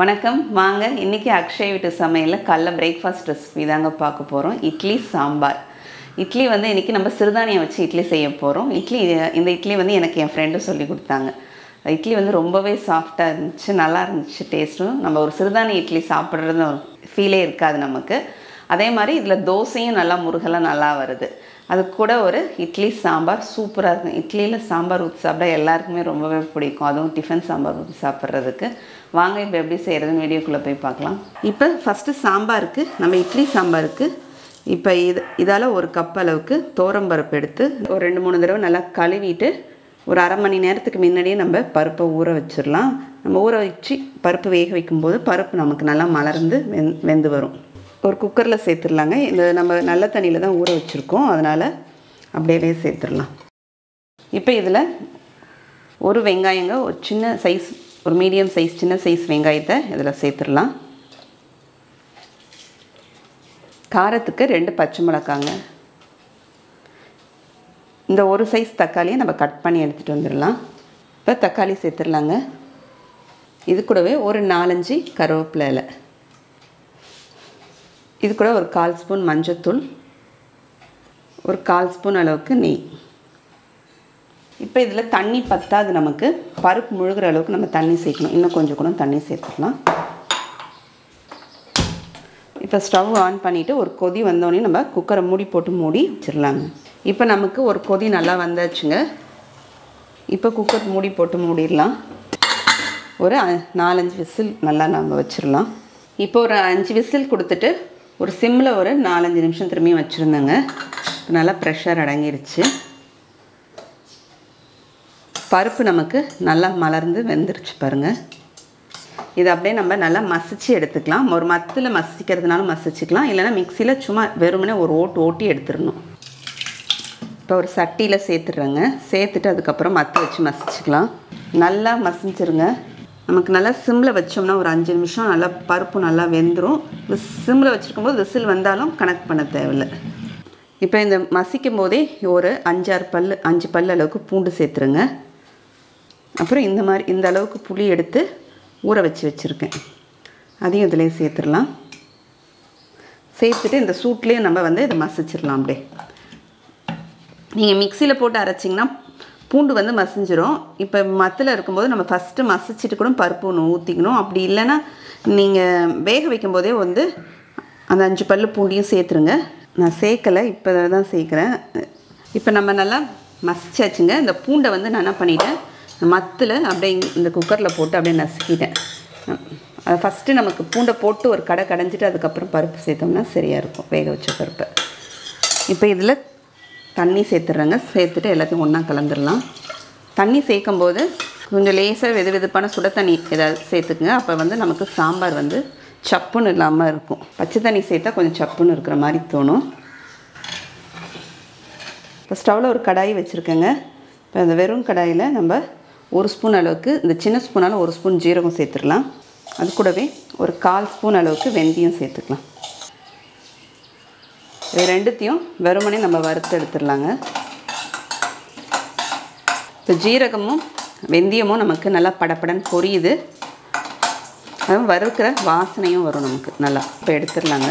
வணக்கம் வாங்க இன்னைக்கு அக்ஷய் வீட்டு சமையல்ல காலைல பிரேக்ஃபாஸ்ட் ரெசிபி தாங்க பார்க்க போறோம். இட்லி சாம்பார். இட்லி வந்து இன்னைக்கு நம்ம சிறுதானியம் வச்சு இட்லி செய்ய போறோம். இந்த இட்லி வந்து எனக்கு என் ஃப்ரெண்ட் சொல்லி கொடுத்தாங்க. இட்லி வந்து ரொம்பவே சாஃப்ட்டா இருந்துச்சு, நல்லா இருந்துச்சு டேஸ்டும். நம்ம ஒரு சிறுதானிய இட்லி சாப்பிடுறது ஃபீலே இருக்காது நமக்கு. அதே மாதிரி இதில் தோசையும் நல்லா முருகலாம் நல்லா வருது. அது கூட ஒரு இட்லி சாம்பார் சூப்பராக இருக்கும். இட்லியில் சாம்பார் ஊற்றி சாப்பிட்டா எல்லாருக்குமே ரொம்பவே பிடிக்கும். அதுவும் டிஃபன் சாம்பார் ஊற்றி சாப்பிட்றதுக்கு. வாங்க இப்போ எப்படி செய்கிறதுன்னு வீடியோக்குள்ளே போய் பார்க்கலாம். இப்போ ஃபஸ்ட்டு சாம்பாருக்கு, நம்ம இட்லி சாம்பாருக்கு இப்போ இதால் ஒரு கப் அளவுக்கு தோரம்பருப்பு எடுத்து ஒரு 2-3 தடவை நல்லா கழுவிட்டு ஒரு அரை மணி நேரத்துக்கு முன்னாடியே நம்ம பருப்பை ஊற வச்சிடலாம். நம்ம ஊற வச்சு பருப்பு வேக வைக்கும்போது பருப்பு நமக்கு நல்லா மலர்ந்து வெந்து வரும். ஒரு குக்கரில் சேர்த்துடலாங்க. இந்த நம்ம நல்ல தண்ணியில் தான் ஊற வச்சுருக்கோம், அதனால் அப்படியே சேர்த்துடலாம். இப்போ இதில் ஒரு வெங்காயங்க, ஒரு சின்ன சைஸ், ஒரு மீடியம் சைஸ் சின்ன சைஸ் வெங்காயத்தை இதில் சேர்த்துடலாம். காரத்துக்கு 2 பச்சை மிளகாங்க. இந்த ஒரு சைஸ் தக்காளியை நம்ம கட் பண்ணி எடுத்துகிட்டு வந்துடலாம். இப்போ தக்காளி சேர்த்துடலாங்க. இது கூடவே ஒரு 4-5 கருவேப்பிலை இலை, இது கூட ஒரு 1/4 ஸ்பூன் மஞ்சத்தூள், ஒரு 1/4 ஸ்பூன் அளவுக்கு நெய். இப்போ இதில் தண்ணி பத்தாது, நமக்கு பருப்பு முழுகிற அளவுக்கு நம்ம தண்ணி சேர்க்கணும். இன்னும் கொஞ்சம் கூட தண்ணி சேர்த்துக்கலாம். இப்போ ஸ்டவ் ஆன் பண்ணிவிட்டு ஒரு கொதி வந்தோடனே நம்ம குக்கரை மூடி வச்சிடலாங்க. இப்போ நமக்கு ஒரு கொதி நல்லா வந்தாச்சுங்க. இப்போ குக்கர் மூடி போட்டு மூடிடலாம். ஒரு 4-5 விசில் நல்லா நம்ம வச்சிடலாம். இப்போ ஒரு 5 விசில் கொடுத்துட்டு ஒரு சிம்மில் ஒரு 4-5 நிமிஷம் திரும்பி வச்சுருந்தேங்க. நல்லா ப்ரெஷர் அடங்கிருச்சு. பருப்பு நமக்கு நல்லா மலர்ந்து வெந்துருச்சு பாருங்கள். இதை அப்படியே நம்ம நல்லா மசிச்சு எடுத்துக்கலாம். ஒரு மத்தில் மசிக்கிறதுனாலும் மசிச்சுக்கலாம், இல்லைனா மிக்சியில் சும்மா வெறுமனே ஒரு ஓட்டி எடுத்துடணும். இப்போ ஒரு சட்டியில் சேர்த்துடுறேங்க. சேர்த்துட்டு அதுக்கப்புறம் மத்து வச்சு மசிச்சுக்கலாம். நல்லா மசிஞ்சிருங்க. நமக்கு நல்லா சிம்மில் வச்சோம்னா ஒரு 5 நிமிஷம் நல்லா பருப்பு நல்லா வெந்துடும். சிம்மில் வச்சுருக்கும்போது விசில் வந்தாலும் கணக்கு பண்ண தேவையில்லை. இப்போ இந்த மசிக்கும் போதே ஒரு 5 பல் அளவுக்கு பூண்டு சேர்த்துருங்க. அப்புறம் இந்த அளவுக்கு புளி எடுத்து ஊற வச்சுருக்கேன், அதையும் இதிலே சேர்த்துடலாம். சேர்த்துட்டு இந்த சூட்லேயே நம்ம வந்து இதை மசிச்சிடலாம். அப்படியே நீங்கள் மிக்சியில் போட்டு அரைச்சிங்கன்னா பூண்டு வந்து மசிஞ்சிரும். இப்போ மத்தில் இருக்கும்போது நம்ம ஃபஸ்ட்டு மசிச்சுட்டு கூட பருப்பு ஒன்று ஊற்றிக்கணும். அப்படி இல்லைன்னா நீங்கள் வேக வைக்கும்போதே வந்து அந்த 5 பல் பூண்டையும் சேர்த்துருங்க. நான் சேர்க்கலை, இப்போ தான் சேர்க்குறேன். இப்போ நம்ம நல்லா மசிச்சாச்சுங்க. இந்த பூண்டை வந்து நான் என்ன பண்ணிட்டேன், மத்தில் அப்படியே இந்த குக்கரில் போட்டு அப்படியே நசுக்கிட்டேன். அது ஃபஸ்ட்டு நமக்கு பூண்டை போட்டு ஒரு கடைஞ்சிட்டு அதுக்கப்புறம் பருப்பு சேர்த்தோம்னா சரியாக இருக்கும், வேக வச்ச பருப்பை. இப்போ இதில் தண்ணி சேர்த்துட்றேங்க. சேர்த்துட்டு எல்லாத்தையும் ஒன்றா கலந்துடலாம். தண்ணி சேர்க்கும்போது கொஞ்சம் லேசாக வெதுப்பான சுட தண்ணி ஏதாவது சேர்த்துக்குங்க. அப்போ வந்து நமக்கு சாம்பார் வந்து சப்புன்னு இல்லாமல் இருக்கும். பச்சை தண்ணி சேர்த்தா கொஞ்சம் சப்புன்னு இருக்கிற மாதிரி தோணும். இப்போ ஸ்டவ்வில் ஒரு கடாய் வச்சுருக்கேங்க. இப்போ அந்த வெறும் கடாயில் நம்ம 1 ஸ்பூன் அளவுக்கு, இந்த சின்ன ஸ்பூனால் 1 ஸ்பூன் ஜீரகம் சேர்த்துக்கலாம். அது கூடவே ஒரு 1/4 ஸ்பூன் அளவுக்கு வெந்தயம் சேர்த்துக்கலாம். இது ரெண்டுத்தையும் வெறுமனே நம்ம வறுத்து எடுத்துடலாங்க. இப்போ ஜீரகமும் வெந்தயமும் நமக்கு நல்லா படப்படன்னு பொரியுது. அதுவும் வறுக்கிற வாசனையும் வரும் நமக்கு நல்லா. இப்போ எடுத்துடலாங்க.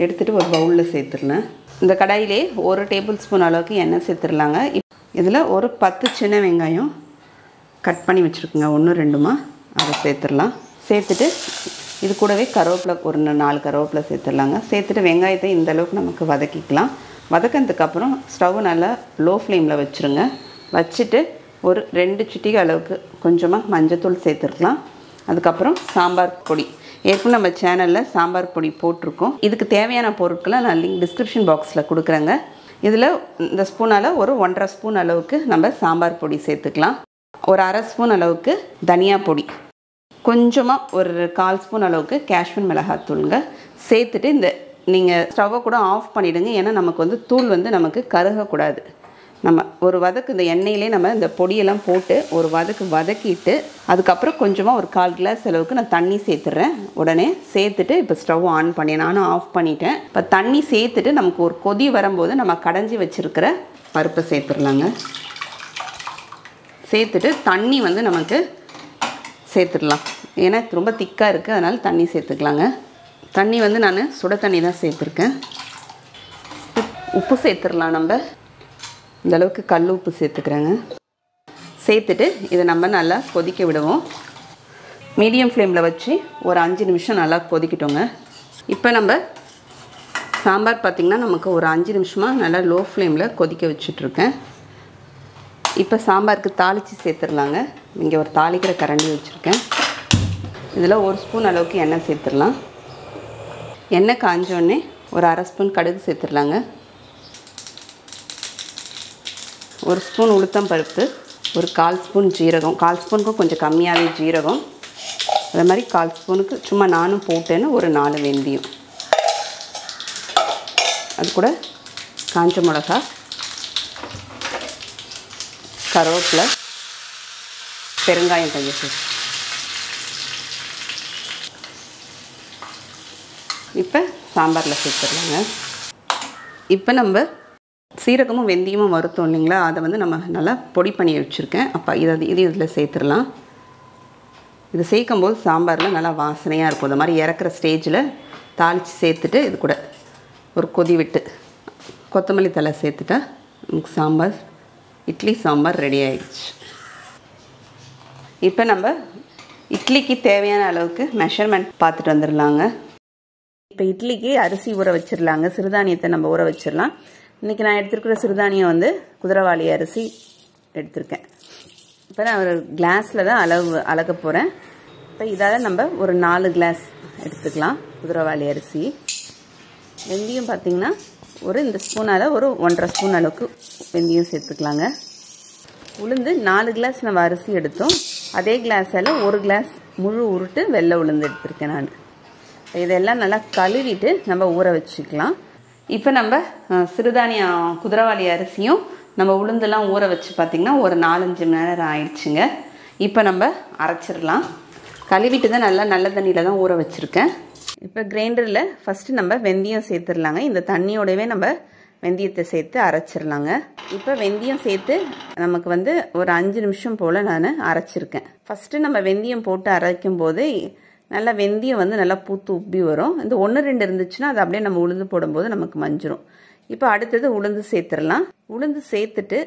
எடுத்துகிட்டு ஒரு பவுலில் சேர்த்துடலாம். இந்த கடாயிலே 1 டேபிள் ஸ்பூன் அளவுக்கு எண்ணெய் சேர்த்துடலாங்க. இதில் ஒரு 10 சின்ன வெங்காயம் கட் பண்ணி வச்சுருக்குங்க, 1-2மா அதை சேர்த்துடலாம். சேர்த்துட்டு இது கூடவே கருவேப்பிலை ஒரு 4 கருவேப்பிலை சேர்த்துடலாங்க. சேர்த்துட்டு வெங்காயத்தை இந்த அளவுக்கு நமக்கு வதக்கிக்கலாம். வதக்கினதுக்கப்புறம் ஸ்டவ் நல்லா லோ ஃப்ளேமில் வச்சுருங்க. வச்சுட்டு ஒரு 2 சிட்டிகை அளவுக்கு கொஞ்சமாக மஞ்சத்தூள் சேர்த்துருக்கலாம். அதுக்கப்புறம் சாம்பார் பொடி, ஏற்கனவே நம்ம சேனலில் சாம்பார் பொடி போட்டிருக்கோம். இதுக்கு தேவையான பொருட்களை நான் லிங்க் டிஸ்கிரிப்ஷன் பாக்ஸில் கொடுக்குறேங்க. இதில் இந்த ஸ்பூனால் ஒரு 1.5 ஸ்பூன் அளவுக்கு நம்ம சாம்பார் பொடி சேர்த்துக்கலாம். ஒரு 1/2 ஸ்பூன் அளவுக்கு தனியா பொடி, கொஞ்சமாக ஒரு 1/4 ஸ்பூன் அளவுக்கு காஷ்மீர் மிளகாத்தூளுங்க சேர்த்துட்டு இந்த நீங்கள் ஸ்டவ்வை கூட ஆஃப் பண்ணிவிடுங்க. ஏன்னா நமக்கு வந்து தூள் வந்து நமக்கு கருகக்கூடாது. நம்ம ஒரு வதக்கு இந்த எண்ணெயிலே நம்ம இந்த பொடியெல்லாம் போட்டு ஒரு வதக்கிட்டு அதுக்கப்புறம் கொஞ்சமாக ஒரு 1/4 கிளாஸ் அளவுக்கு நான் தண்ணி சேர்த்துட்றேன். உடனே சேர்த்துட்டு இப்போ ஸ்டவ் ஆன் பண்ணி நானும் ஆஃப் பண்ணிட்டேன். இப்போ தண்ணி சேர்த்துட்டு நமக்கு ஒரு கொதி வரும்போது நம்ம கடைஞ்சி வச்சுருக்கிற பருப்பை சேர்த்துடலாங்க. சேர்த்துட்டு தண்ணி வந்து நமக்கு சேர்த்துடலாம். ஏன்னா ரொம்ப திக்காக இருக்குது, அதனால் தண்ணி சேர்த்துக்கலாங்க. தண்ணி வந்து நான் சுட தண்ணி தான் சேர்த்துருக்கேன். உப்பு சேர்த்துடலாம். நம்ம இந்தளவுக்கு கல் உப்பு சேர்த்துக்கிறேங்க. சேர்த்துட்டு இதை நம்ம நல்லா கொதிக்க விடுவோம். மீடியம் ஃப்ளேமில் வச்சு ஒரு 5 நிமிஷம் நல்லா கொதிக்கிட்டோங்க. இப்போ நம்ம சாம்பார் பார்த்திங்கன்னா நமக்கு ஒரு 5 நிமிஷமாக நல்லா லோ ஃப்ளேமில் கொதிக்க வச்சுட்ருக்கேன். இப்போ சாம்பாருக்கு தாளித்து சேர்த்துடலாங்க. இங்கே ஒரு தாளிக்கிற கரண்டி வச்சுருக்கேன். இதில் 1 ஸ்பூன் அளவுக்கு எண்ணெய் சேர்த்துடலாம். எண்ணெய் காஞ்சோடனே ஒரு 1/2 ஸ்பூன் கடுகு சேர்த்துடலாங்க. 1 ஸ்பூன் உளுத்தம் பருப்பு, ஒரு 1/4 ஸ்பூன் ஜீரகம், 1/4 ஸ்பூனுக்கும் கொஞ்சம் கம்மியாகவே ஜீரகம், அதே மாதிரி 1/4 ஸ்பூனுக்கு சும்மா நானும் போட்டேன்னு ஒரு 4 வெந்தயம், அது கூட காஞ்ச மிளகா, கருவேப்பிலை, பெருங்காயம் கொஞ்சம் சேர்த்து. இப்போ சாம்பாரில் சேர்த்துடலாங்க. இப்போ நம்ம சீரகமும் வெந்தயமும் வறுத்தோம் இல்லைங்களா, அதை வந்து நம்ம நல்லா பொடி பண்ணி வச்சுருக்கேன். அப்போ இது இதில் சேர்த்துடலாம். இது சேர்க்கும்போது சாம்பாரில் நல்லா வாசனையாக இருக்கும். இந்த மாதிரி இறக்குற ஸ்டேஜில் தாளித்து சேர்த்துட்டு இது கூட ஒரு கொதி விட்டு கொத்தமல்லி தழை சேர்த்துட்டா நமக்கு சாம்பார், இட்லி சாம்பார் ரெடி ஆகிடுச்சு. இப்போ நம்ம இட்லிக்கு தேவையான அளவுக்கு மெஷர்மெண்ட் பார்த்துட்டு வந்துடலாங்க. இப்போ இட்லிக்கு அரிசி ஊற வச்சிடலாங்க. சிறுதானியத்தை நம்ம ஊற வச்சிடலாம். இன்றைக்கி நான் எடுத்துருக்கிற சிறுதானியம் வந்து குதிரைவாலி அரிசி எடுத்திருக்கேன். இப்போ நான் ஒரு கிளாஸில் தான் அளக்க போகிறேன். இப்போ இதால் நம்ம ஒரு 4 கிளாஸ் எடுத்துக்கலாம் குதிரைவாலி அரிசி. வெந்தயம் பார்த்திங்கன்னா இந்த ஸ்பூனால் ஒரு 1.5 ஸ்பூன் அளவுக்கு வெந்தயம் சேர்த்துக்கலாங்க. உளுந்து 4 கிளாஸ் நம்ம அரிசி எடுத்தோம். அதே கிளாஸால் 1 கிளாஸ் முழு உருட்டு வெள்ளை உளுந்து எடுத்திருக்கேன் நான். இதெல்லாம் நல்லா கழுவிட்டு நம்ம ஊற வச்சுக்கலாம். இப்போ நம்ம சிறுதானியம் குதிரைவாலி அரிசியும் நம்ம உளுந்தெல்லாம் ஊற வச்சு பார்த்திங்கன்னா ஒரு 4-5 மணி நேரம் ஆயிடுச்சுங்க. இப்போ நம்ம அரைச்சிடலாம். கழுவிட்டு தான் நல்ல தண்ணியில் தான் ஊற வச்சுருக்கேன். இப்போ கிரைண்டரில் ஃபஸ்ட்டு நம்ம வெந்தயம் சேர்த்துடலாங்க. இந்த தண்ணியோடவே நம்ம வெந்தயத்தை சேர்த்து அரைச்சிடலாங்க. இப்போ வெந்தயம் சேர்த்து நமக்கு வந்து ஒரு 5 நிமிஷம் போல் நான் அரைச்சிருக்கேன். ஃபஸ்ட்டு நம்ம வெந்தயம் போட்டு அரைக்கும் போது நல்லா வெந்தயம் வந்து நல்லா பூத்து உப்பி வரும். இந்த 1-2 இருந்துச்சுன்னா அது அப்படியே நம்ம உளுந்து போடும்போது நமக்கு மஞ்சிரும். இப்போ அடுத்தது உளுந்து சேர்த்துடலாம். உளுந்து சேர்த்துட்டு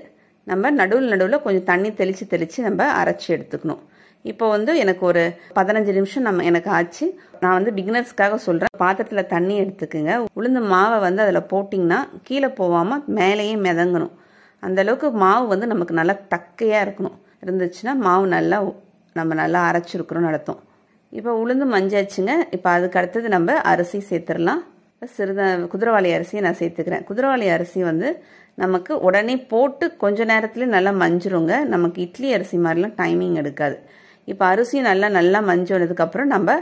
நம்ம நடுவில் கொஞ்சம் தண்ணி தெளித்து நம்ம அரைச்சி எடுத்துக்கணும். இப்போ வந்து எனக்கு ஒரு 15 நிமிஷம் எனக்கு ஆச்சு. நான் வந்து பிகினர்ஸ்க்காக சொல்கிறேன். பாத்திரத்தில் தண்ணி எடுத்துக்குங்க. உளுந்து மாவை வந்து அதில் போட்டிங்கன்னா கீழே போகாமல் மேலேயே மிதங்கணும். அந்தளவுக்கு மாவு வந்து நமக்கு நல்லா தக்கையாக இருக்கணும். இருந்துச்சுன்னா மாவு நம்ம நல்லா அரைச்சிருக்கிறோன்னு அர்த்தம். இப்போ உளுந்து மஞ்சாச்சுங்க. இப்போ அதுக்கு அடுத்தது நம்ம அரிசி சேர்த்துடலாம். குதிரைவாலி அரிசியை நான் சேர்த்துக்கிறேன். குதிரைவாலி அரிசி வந்து நமக்கு உடனே போட்டு கொஞ்ச நேரத்துலேயே நல்லா மஞ்சிருங்க. நமக்கு இட்லி அரிசி மாதிரிலாம் டைமிங் எடுக்காது. இப்போ அரிசி நல்லா மஞ்சோனதுக்கப்புறம் நம்ம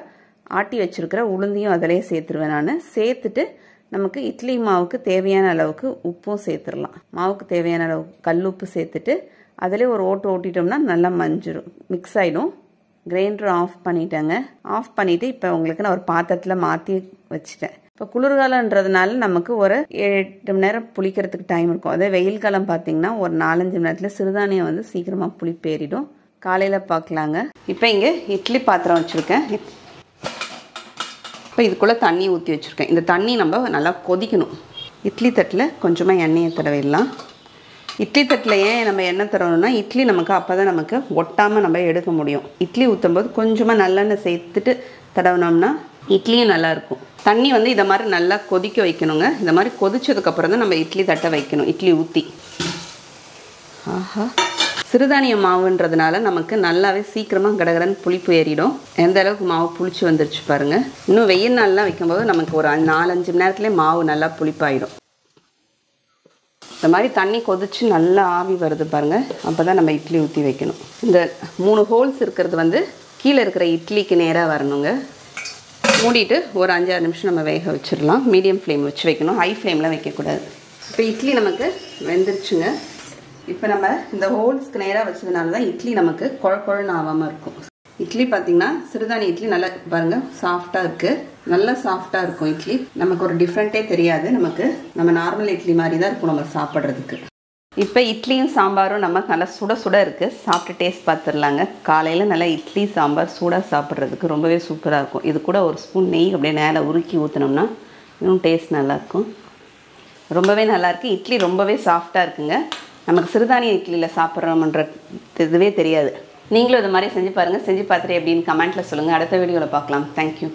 ஆட்டி வச்சுருக்கிற உளுந்தையும் அதிலே சேர்த்துருவேன் நான். சேர்த்துட்டு நமக்கு இட்லி மாவுக்கு தேவையான அளவுக்கு உப்பும் சேர்த்துடலாம். மாவுக்கு தேவையான அளவுக்கு கல் உப்பு சேர்த்துட்டு அதிலே ஒரு ஓட்டிட்டோம்னா நல்லா மஞ்சிரும், மிக்ஸ் ஆகிடும். கிரைண்டர் ஆஃப் பண்ணிட்டேங்க. ஆஃப் பண்ணிவிட்டு இப்போ உங்களுக்கு நான் ஒரு பாத்திரத்தில் மாற்றி வச்சுட்டேன். இப்போ குளிர்காலன்றதுனால நமக்கு ஒரு 7-8 மணி நேரம் புளிக்கிறதுக்கு டைம் இருக்கும். அதே வெயில் காலம் பார்த்திங்கன்னா ஒரு 4-5 மணி நேரத்தில் சிறுதானியம் வந்து சீக்கிரமாக புளிப்பேறிடும். காலையில் பார்க்கலாங்க. இப்போ இங்கே இட்லி பாத்திரம் வச்சுருக்கேன். இப்போ இதுக்குள்ளே தண்ணி ஊற்றி வச்சுருக்கேன். இந்த தண்ணி நம்ம நல்லா கொதிக்கணும். இட்லி தட்டில் கொஞ்சமாக எண்ணெயை தடவிடலாம். இட்லி தட்டில் ஏன் நம்ம எண்ணெய் தரணும்னா இட்லி நமக்கு அப்போ தான் நமக்கு ஒட்டாமல் நம்ம எடுக்க முடியும். இட்லி ஊற்றும்போது கொஞ்சமாக நல்லெண்ணெய் சேர்த்துட்டு தடவினோம்னா இட்லியும் நல்லாயிருக்கும். தண்ணி வந்து இதை மாதிரி நல்லா கொதிக்க வைக்கணுங்க. இந்த மாதிரி கொதிச்சதுக்கப்புறம் தான் நம்ம இட்லி தட்டை வைக்கணும். இட்லி ஊற்றி சிறுதானிய மாவுன்றதுனால நமக்கு நல்லாவே சீக்கிரமாக கடகடன்னு புளிப்பு ஏறிடும். எந்த அளவுக்கு மாவு புளிச்சு வந்துருச்சு பாருங்கள். இன்னும் வெயில் நாள்லாம் வைக்கும்போது நமக்கு ஒரு 4-5 மணி நேரத்துலேயே மாவு நல்லா புளிப்பாயிடும். இந்த மாதிரி தண்ணி கொதிச்சு நல்லா ஆவி வருது பாருங்கள். அப்போ தான் நம்ம இட்லி ஊற்றி வைக்கணும். இந்த 3 ஹோல்ஸ் இருக்கிறது வந்து கீழே இருக்கிற இட்லிக்கு நேராக வரணுங்க. மூடிட்டு ஒரு 5-6 நிமிஷம் நம்ம வேக வச்சிடலாம். மீடியம் ஃப்ளேம் வச்சு வைக்கணும், ஹை ஃப்ளேமில் வைக்கக்கூடாது. இப்போ இட்லி நமக்கு வெந்துருச்சுங்க. இப்போ நம்ம இந்த ஹோல்ஸ்க்கு நேராக வச்சதுனால தான் இட்லி நமக்கு குழன்னு ஆகாமல் இருக்கும். இட்லி பார்த்திங்கன்னா சிறுதானிய இட்லி நல்லா பாருங்கள் சாஃப்டாக இருக்குது. நல்லா சாஃப்டாக இருக்கும் இட்லி. நமக்கு ஒரு டிஃப்ரெண்ட்டே தெரியாது. நம்ம நார்மல் இட்லி மாதிரி தான் இருக்கும் நம்ம சாப்பிட்றதுக்கு. இப்போ இட்லியும் சாம்பாரும் நம்ம நல்லா சுட சுட இருக்குது. சாப்பிட்டு டேஸ்ட் பார்த்துடலாங்க. காலையில் நல்லா இட்லி சாம்பார் சூடாக சாப்பிட்றதுக்கு ரொம்பவே சூப்பராக இருக்கும். இது கூட ஒரு ஸ்பூன் நெய் அப்படியே மேலே உருக்கி ஊற்றினோம்னா இன்னும் டேஸ்ட் நல்லாயிருக்கும். ரொம்பவே நல்லாயிருக்கு. இட்லி ரொம்பவே சாஃப்டாக இருக்குங்க. நமக்கு சிறுதானிய இட்லியில் சாப்பிட்றோம்ன்ற இதுவே தெரியாது. நீங்களும் இது மாதிரி செஞ்சு பாருங்கள். செஞ்சு பார்த்துட்டு எப்படின்னு கமெண்ட்டில் சொல்லுங்கள். அடுத்த வீடியோவில் பார்க்கலாம். தேங்க்யூ.